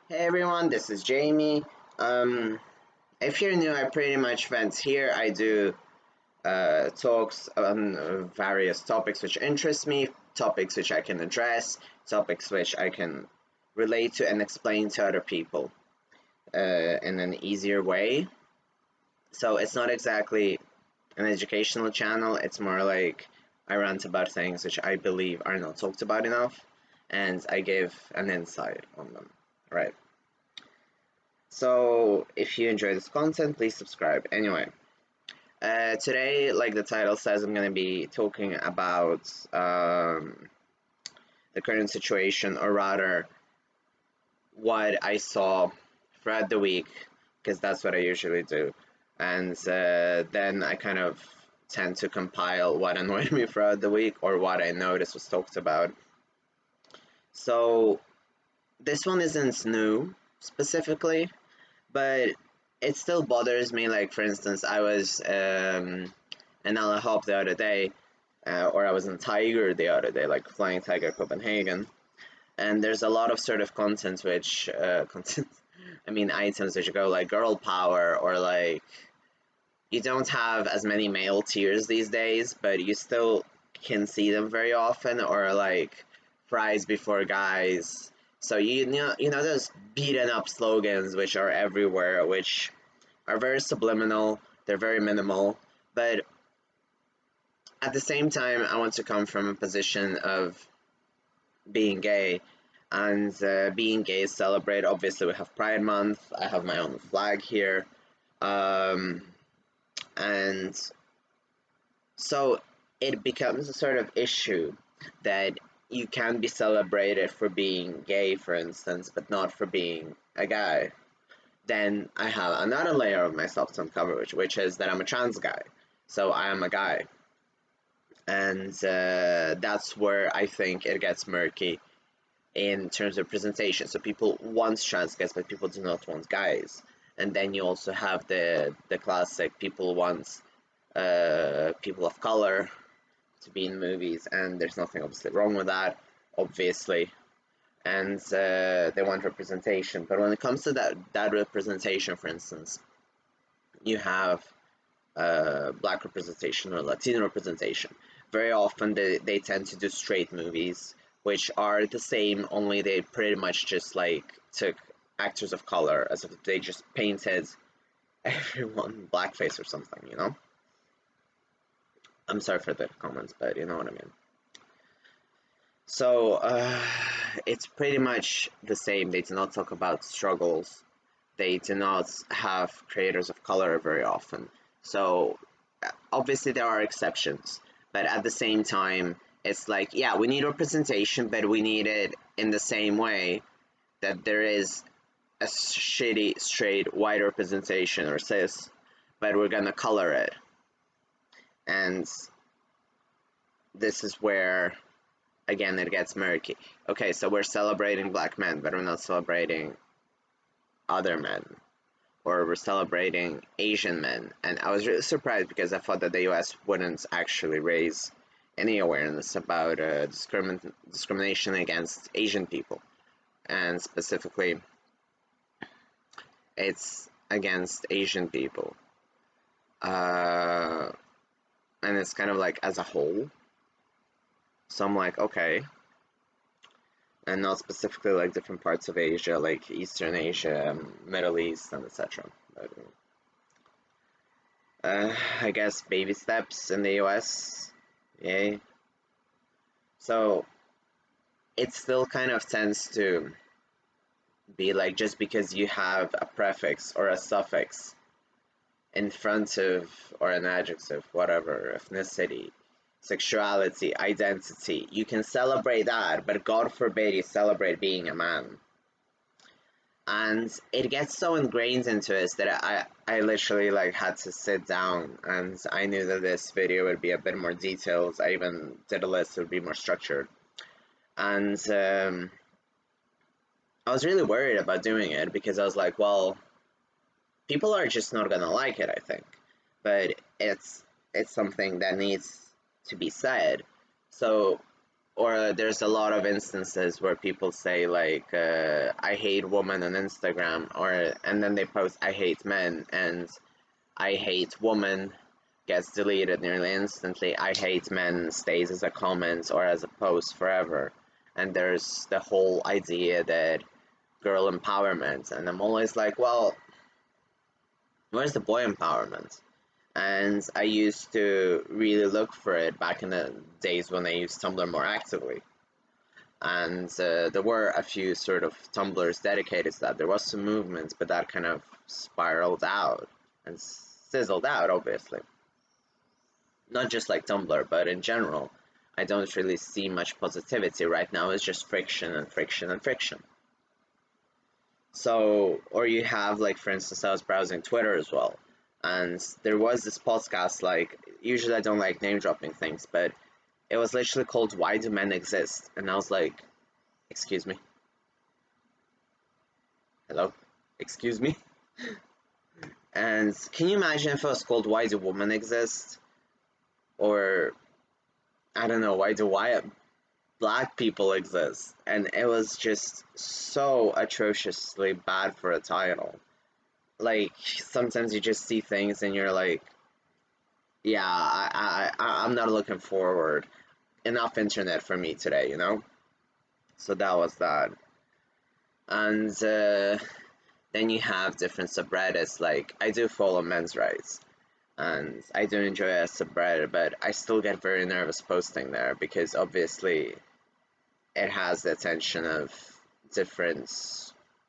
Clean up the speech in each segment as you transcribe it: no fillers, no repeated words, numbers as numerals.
Hey everyone, this is Jamie. Um, if you're new, I pretty much vent here. I do talks on various topics which interest me, topics which I can address, topics which I can relate to and explain to other people in an easier way. So it's not exactly an educational channel, it's more like I rant about things which I believe are not talked about enough, and I give an insight on them. Right. So if you enjoy this content, please subscribe. Anyway, today, like the title says, I'm going to be talking about the current situation, or rather, what I saw throughout the week, because that's what I usually do. And then I kind of tend to compile what annoyed me throughout the week or what I noticed was talked about. So this one isn't new specifically, but it still bothers me. Like, for instance, I was in Ala Hop the other day, or I was in Tiger the other day, like Flying Tiger Copenhagen, and there's a lot of sort of content which content, I mean items which go like girl power, or like you don't have as many male tiers these days, but you still can see them very often, or like fries before guys. So you know those beaten up slogans which are everywhere, which are very subliminal, they're very minimal, but at the same time, I want to come from a position of being gay, and being gay is celebrated. Obviously, we have Pride Month, I have my own flag here, um, and so it becomes a sort of issue that you can be celebrated for being gay, for instance, but not for being a guy. Then I have another layer of myself to uncover, which is that I'm a trans guy. So I am a guy. And that's where I think it gets murky in terms of presentation. So people want trans guys, but people do not want guys. And then you also have the classic people want people of color to be in movies, and there's nothing obviously wrong with that, obviously. And they want representation. But when it comes to that representation, for instance, you have black representation or Latino representation. Very often they tend to do straight movies, which are the same, only they pretty much just like took actors of color, as if they just painted everyone blackface or something, you know? I'm sorry for the comments, but you know what I mean. So it's pretty much the same. They do not talk about struggles. They do not have creators of color very often. So obviously there are exceptions, but at the same time, it's like, yeah, we need representation, but we need it in the same way that there is a shitty straight white representation or cis, but we're gonna color it. And this is where again it gets murky. Okay, so we're celebrating black men, but we're not celebrating other men, or we're celebrating Asian men. And I was really surprised because I thought that the US wouldn't actually raise any awareness about discrimination against Asian people. And specifically, it's against Asian people. Uh, and it's kind of like as a whole. So I'm like, okay. And not specifically like different parts of Asia, like Eastern Asia, Middle East, and etc. But I guess baby steps in the US. Yay. So it still kind of tends to be like, just because you have a prefix or a suffix in front of, or an adjective, whatever, ethnicity, sexuality, identity, you can celebrate that, but God forbid you celebrate being a man. And it gets so ingrained into us that I literally like had to sit down, and I knew that this video would be a bit more detailed. I even did a list, it would be more structured. And I was really worried about doing it because I was like, well, people are just not gonna like it, I think. But it's something that needs to be said. So or there's a lot of instances where people say like I hate women on Instagram, or and then they post I hate men, and I hate woman gets deleted nearly instantly. I hate men stays as a comment or as a post forever. And there's the whole idea that girl empowerment, and I'm always like, well, where's the boy empowerment? And I used to really look for it back in the days when I used Tumblr more actively. And there were a few sort of Tumblrs dedicated to that. There was some movements, but that kind of spiraled out and sizzled out, obviously. Not just like Tumblr, but in general. I don't really see much positivity right now. It's just friction and friction and friction. So, or you have, like, for instance, I was browsing Twitter as well, and there was this podcast, like, usually I don't like name dropping things, but it was literally called Why Do Men Exist? And I was like, excuse me? Hello? Excuse me? And can you imagine if it was called Why Do Women Exist? Or, I don't know, why black people exist? And it was just so atrociously bad for a title. Like, sometimes you just see things and you're like, yeah, I'm not looking forward. Enough internet for me today, you know? So that was that. And then you have different subreddits. Like, I do follow men's rights, and I do enjoy a subreddit, but I still get very nervous posting there because obviously it has the attention of different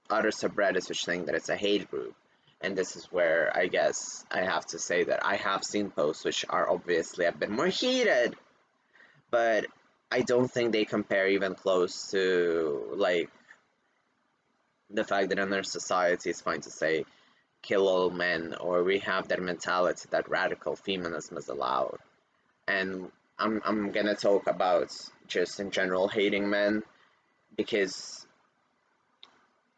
other subreddits which think that it's a hate group. And this is where I guess I have to say that I have seen posts which are obviously a bit more heated, but I don't think they compare even close to, like, the fact that in our society it's fine to say kill all men, or we have that mentality that radical feminism is allowed. And I'm gonna talk about just in general hating men, because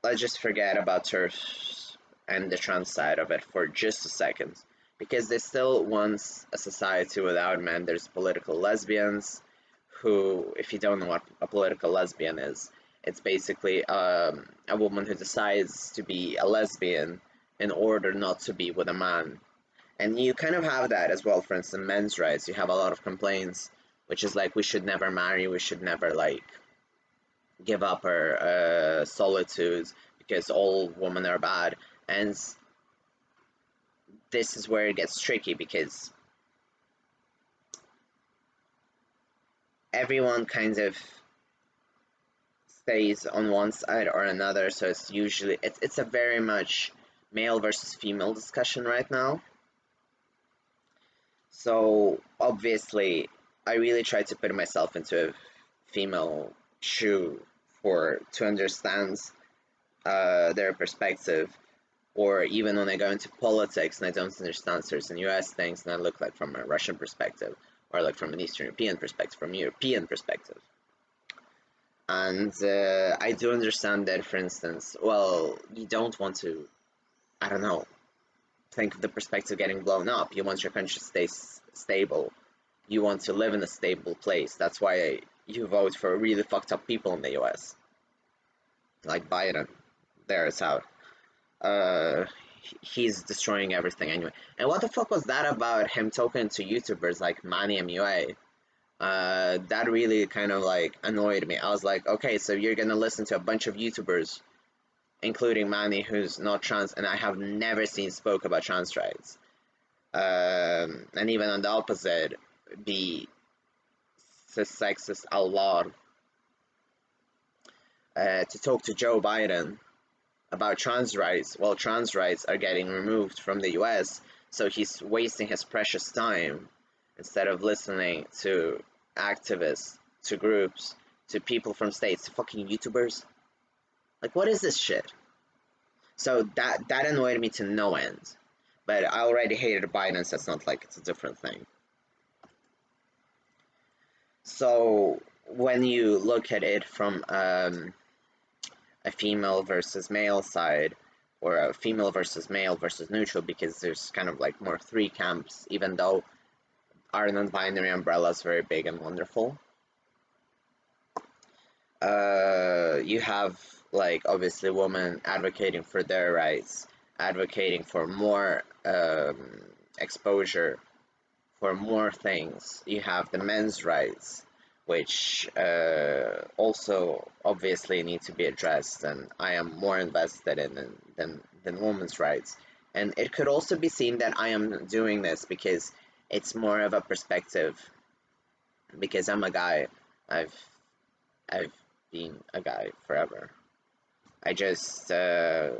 let's just forget about TERFs and the trans side of it for just a second, because they still wants a society without men. There's political lesbians, who, if you don't know what a political lesbian is, it's basically a woman who decides to be a lesbian in order not to be with a man. And you kind of have that as well, for instance, men's rights. You have a lot of complaints, which is like, we should never marry, we should never, like, give up our solitudes because all women are bad. And this is where it gets tricky, because everyone kind of stays on one side or another. So it's usually it's a very much male versus female discussion right now. So obviously I really try to put myself into a female shoe for to understand their perspective, or even when I go into politics and I don't understand certain US things and I look like from a Russian perspective, or like from an Eastern European perspective, from a European perspective. And I do understand that, for instance, well, you don't want to, I don't know, think of the perspective getting blown up. You want your country to stay stable. You want to live in a stable place. That's why you vote for really fucked up people in the US. Like Biden. There it's out. Uh, he's destroying everything anyway. And what the fuck was that about him talking to YouTubers like Manny MUA? That really kind of like annoyed me. I was like, okay, so you're gonna listen to a bunch of YouTubers, including Manny, who's not trans, and I have never seen spoke about trans rights. And even on the opposite, be sexist a lot. To talk to Joe Biden about trans rights, well, trans rights are getting removed from the US, so he's wasting his precious time instead of listening to activists, to groups, to people from states, to fucking YouTubers. Like, what is this shit? So that annoyed me to no end. But I already hated Biden, so it's not like it's a different thing. So when you look at it from a female versus male side, or a female versus male versus neutral, because there's kind of like more three camps, even though our non-binary umbrella is very big and wonderful. you have like obviously women advocating for their rights, advocating for more exposure, for more things. You have the men's rights, which also obviously need to be addressed, and I am more invested in than women's rights. And it could also be seen that I am doing this because it's more of a perspective, because I'm a guy. I've I've been a guy forever. I just had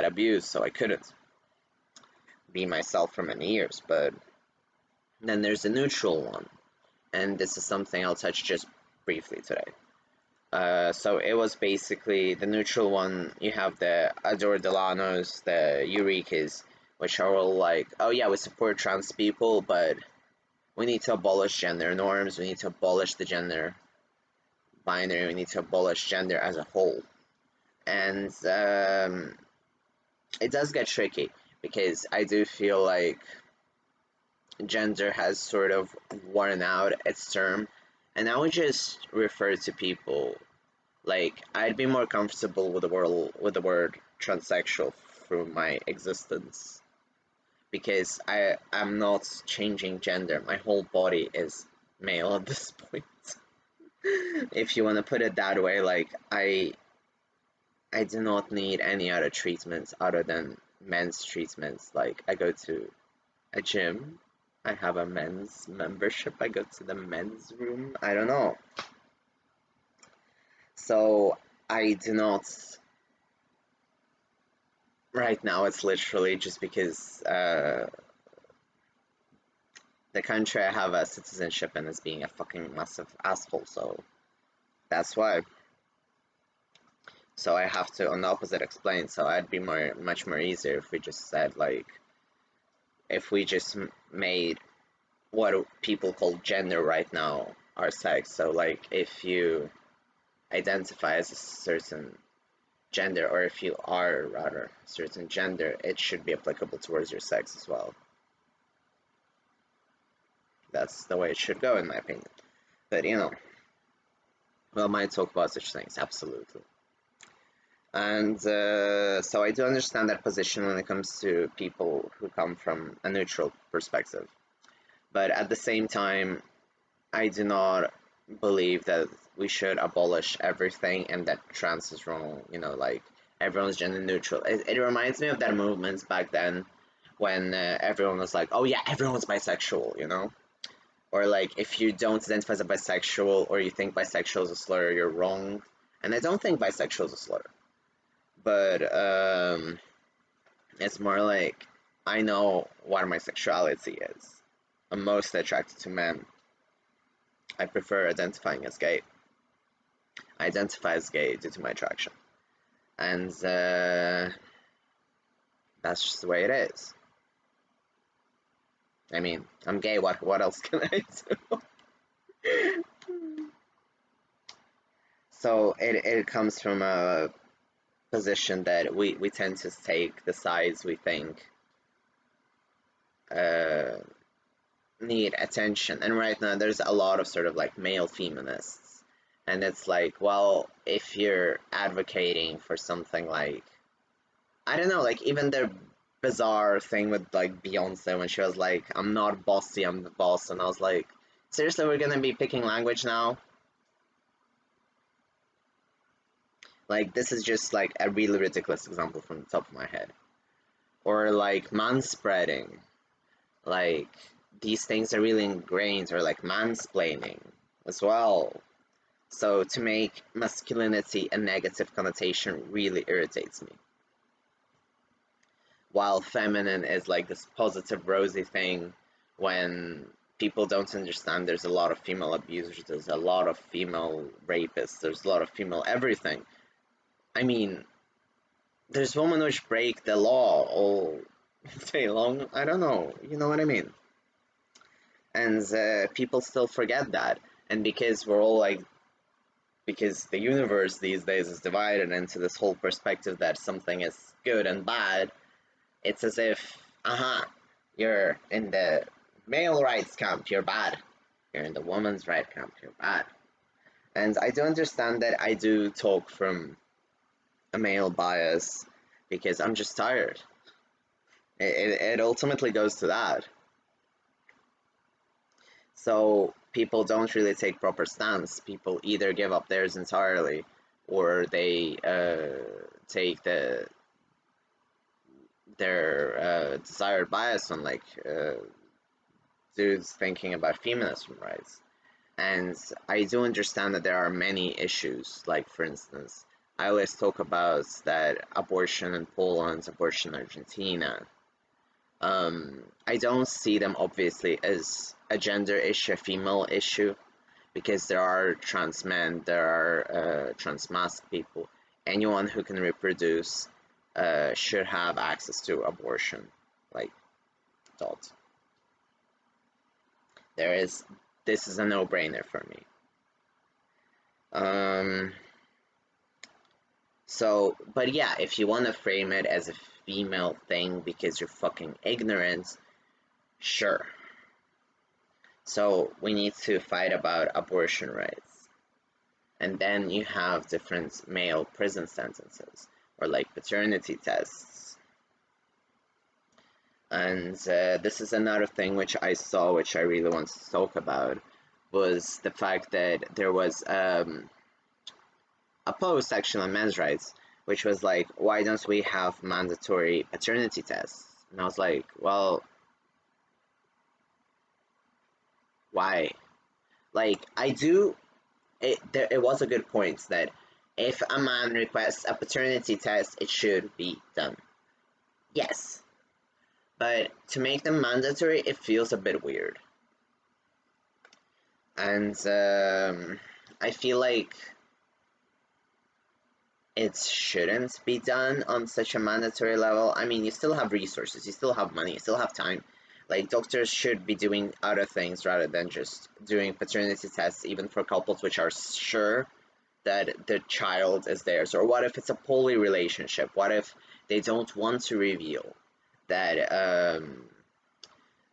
abuse, so I couldn't be myself for many years. But then there's a neutral one, and this is something I'll touch just briefly today. So it was basically the neutral one. You have the Adore Delanos, the Eurekas, which are all like, oh yeah, we support trans people, but we need to abolish gender norms. We need to abolish the gender binary. We need to abolish gender as a whole. And it does get tricky because I do feel like gender has sort of worn out its term, and I would just refer to people like I'd be more comfortable with the word transsexual through my existence because I'm not changing gender. My whole body is male at this point. If you want to put it that way, like I do not need any other treatments other than men's treatments. Like I go to a gym, I have a men's membership, I go to the men's room. I don't know. So I do not right now. It's literally just because the country I have a citizenship in is being a fucking massive asshole. So that's why. So I have to on the opposite explain. So I'd be much more easier if we just said like if we just made what people call gender right now our sex. So like if you identify as a certain gender, or if you are rather a certain gender, it should be applicable towards your sex as well. That's the way it should go in my opinion. But well, might talk about such things, absolutely. And so I do understand that position when it comes to people who come from a neutral perspective. But at the same time, I do not believe that we should abolish everything and that trans is wrong, like everyone's gender neutral. It reminds me of that movement back then when everyone was like, oh yeah, everyone's bisexual, Or like if you don't identify as a bisexual or you think bisexual is a slur, you're wrong. And I don't think bisexual is a slur. But it's more like I know what my sexuality is. I'm mostly attracted to men. I prefer identifying as gay. I identify as gay due to my attraction. And that's just the way it is. I mean, I'm gay, what else can I do? So it comes from a position that we tend to take the sides we think need attention. And right now there's a lot of sort of like male feminists. And it's like, well, if you're advocating for something like, I don't know, like even their bizarre thing with like Beyonce when she was like, I'm not bossy, I'm the boss. And I was like, seriously, we're gonna be picking language now? Like, this is just like a really ridiculous example from the top of my head. Or like manspreading. Like, these things are really ingrained, or like mansplaining as well. So to make masculinity a negative connotation really irritates me. While feminine is like this positive, rosy thing, when people don't understand there's a lot of female abusers, there's a lot of female rapists, there's a lot of female everything. I mean, there's women which break the law all day long. I don't know, you know what I mean? And people still forget that. And because we're all like, because the universe these days is divided into this whole perspective that something is good and bad, it's as if, you're in the male rights camp, you're bad. You're in the woman's right camp, you're bad. And I do understand that I do talk from a male bias because I'm just tired. It ultimately goes to that. So people don't really take proper stance. People either give up theirs entirely, or they take their desired bias on like dudes thinking about feminism rights. And I do understand that there are many issues. Like for instance, I always talk about that abortion in Poland, abortion in Argentina. I don't see them obviously as a gender issue, a female issue, because there are trans men, there are trans masked people. Anyone who can reproduce should have access to abortion, like dot. There is this is a no-brainer for me. Um, but yeah, if you want to frame it as a female thing because you're fucking ignorant, sure. So we need to fight about abortion rights. And then you have different male prison sentences, or like paternity tests. And this is another thing which I saw, which I really want to talk about, was the fact that there was a post actually on men's rights, which was like, why don't we have mandatory paternity tests? And I was like, well, why? Like, it was a good point that if a man requests a paternity test, it should be done. Yes. But to make them mandatory, it feels a bit weird. And I feel like it shouldn't be done on such a mandatory level. I mean, you still have resources, you still have money, you still have time. Like, doctors should be doing other things rather than just doing paternity tests, even for couples which are sure that the child is theirs. Or what if it's a poly relationship? What if they don't want to reveal that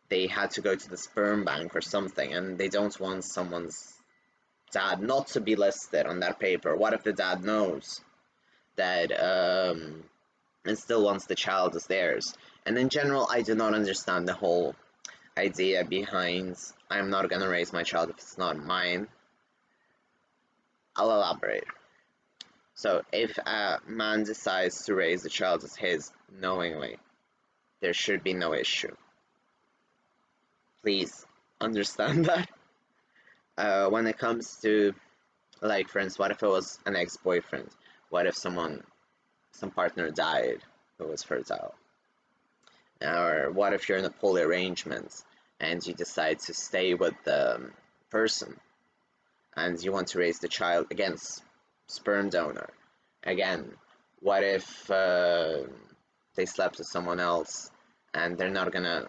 they had to go to the sperm bank or something, and they don't want someone's dad not to be listed on that paper? What if the dad knows that and still wants the child as theirs? And in general, I do not understand the whole idea behind I'm not gonna raise my child if it's not mine. I'll elaborate. So if a man decides to raise the child as his knowingly, there should be no issue. Please understand that. When it comes to, like, for instance, what if it was an ex-boyfriend? What if some partner died who was fertile? Or what if you're in a poly arrangement and you decide to stay with the person and you want to raise the child against sperm donor? Again, what if they slept with someone else and they're not gonna,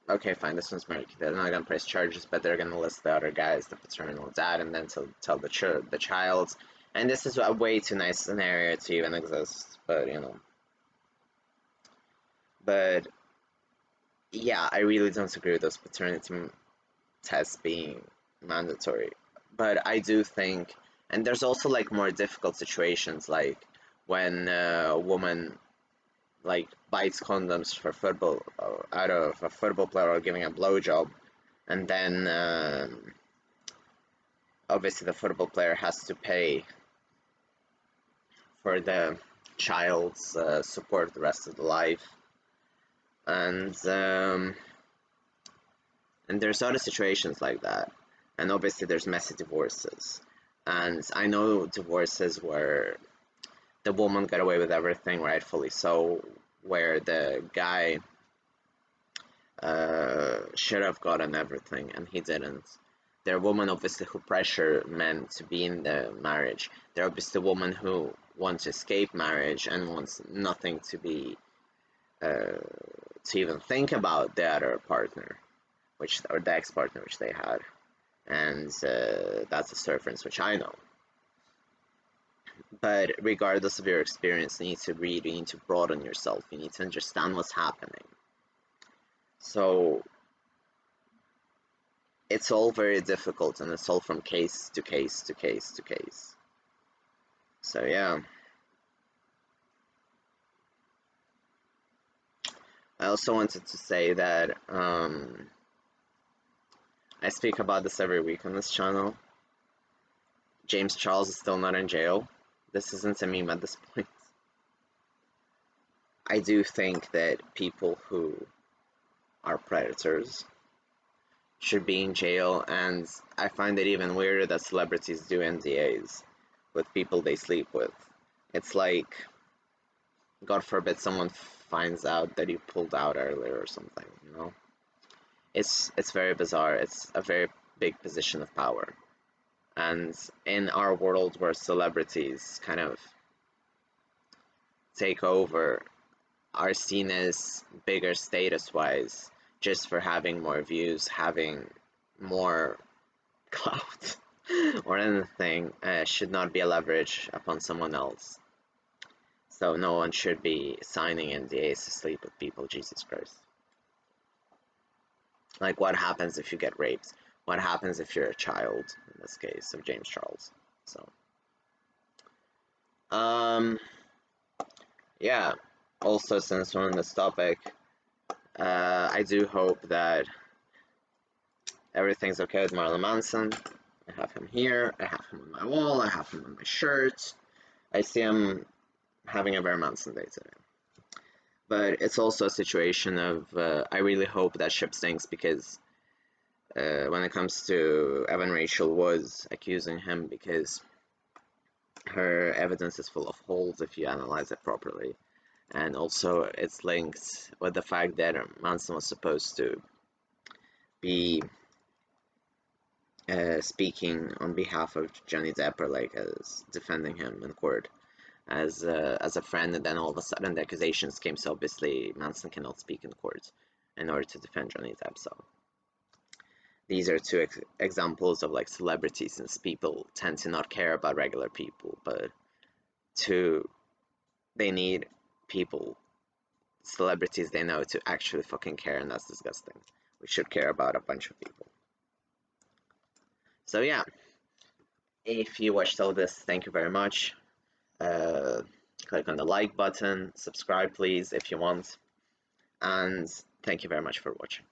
okay, fine, this one's married, they're not gonna press charges, but they're gonna list the other guy as the paternal dad and then tell the child. And this is a way too nice scenario to even exist, but you know. But yeah, I really don't agree with those paternity tests being mandatory. But I do think, and there's also like more difficult situations, like when a woman like bites condoms for football out of a football player or giving a blowjob, and then obviously the football player has to pay for the child's support the rest of the life, and there's other situations like that, and obviously there's messy divorces, and I know divorces where the woman got away with everything, rightfully so, where the guy should have gotten everything and he didn't. There are women obviously who pressure men to be in the marriage. There are obviously women who want to escape marriage and wants nothing to be to even think about the other partner, or the ex-partner which they had, and that's a difference which I know. But regardless of your experience, you need to read, you need to broaden yourself, you need to understand what's happening. So it's all very difficult, and it's all from case to case to case to case. So yeah. I also wanted to say that I speak about this every week on this channel. James Charles is still not in jail. This isn't a meme at this point. I do think that people who are predators should be in jail, and I find it even weirder that celebrities do NDAs with people they sleep with. It's like, God forbid someone finds out that you pulled out earlier or something, you know? It's very bizarre. It's a very big position of power. And in our world where celebrities kind of take over, are seen as bigger status wise just for having more views, having more clout, or anything, should not be a leverage upon someone else. So no one should be signing NDAs to sleep with people, Jesus Christ. Like, what happens if you get raped? What happens if you're a child, in this case of James Charles? So, um, yeah. Also, since we're on this topic, I do hope that everything's okay with Marilyn Manson. I have him here, I have him on my wall, I have him on my shirt. I see him having a very Manson day today. But it's also a situation of, I really hope that ship sinks, because when it comes to Evan Rachel was accusing him, because her evidence is full of holes if you analyze it properly. And also it's linked with the fact that Manson was supposed to be speaking on behalf of Johnny Depp, or like as defending him in court as a friend, and then all of a sudden the accusations came, so obviously Manson cannot speak in court in order to defend Johnny Depp. So these are two examples of like celebrities, since people tend to not care about regular people, but they need people, celebrities they know, to actually fucking care, and that's disgusting. We should care about a bunch of people. So yeah, if you watched all this, thank you very much. Uh, Click on the like button, subscribe please if you want, and thank you very much for watching.